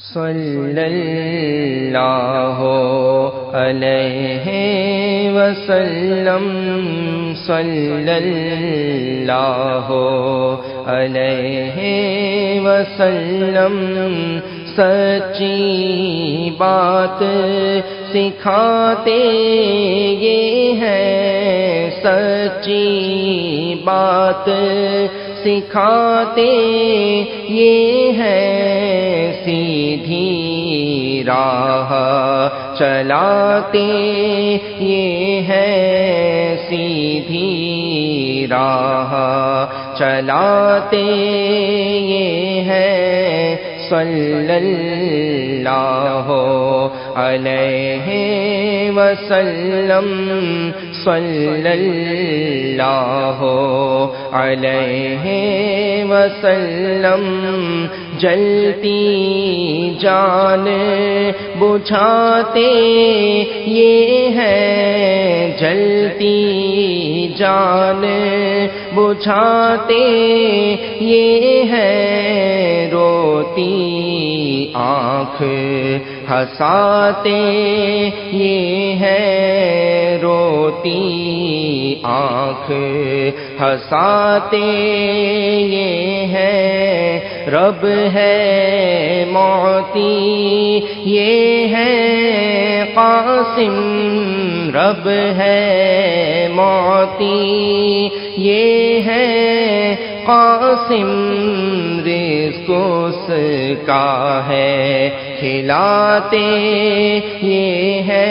صلی اللہ علیہ وسلم، صلی اللہ علیہ وسلم، سچی بات سکھاتے یہ ہیں، سچی بات سکھاتے یہ ہیں، سیدھی راہ چلاتے یہ ہیں، سیدھی راہ چلاتے یہ ہیں، صلی اللہ علیہ وسلم، صلی اللہ علیہ وسلم، جلتی جان بجھاتے یہ ہیں، جلتی جان بجھاتے یہ ہیں، روتی آنکھ ہنساتے یہ ہیں، روتی آنکھ ہنساتے یہ ہیں، رب ہے معطی یہ ہے قاسم، رب ہے معطی یہ ہے قاسم، رزق اس کا ہے کھلاتے یہ ہے،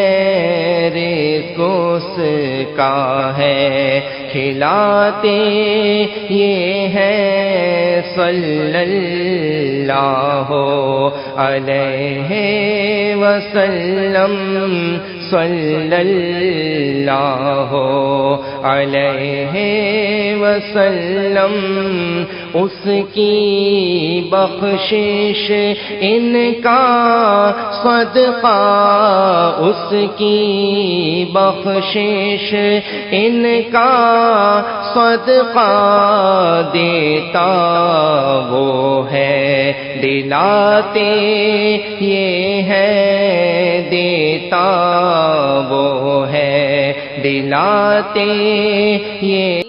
رزق اس کا ہے کھلاتے یہ ہے، صلی اللہ علیہ وسلم، صلی اللہ علیہ وسلم، اس کی بخشش ان کا صدقہ، اس کی بخشش ان کا صدقہ، دیتا وہ ہے دلاتے یہ ہے، دیتا وہ ہے دلاتے یہ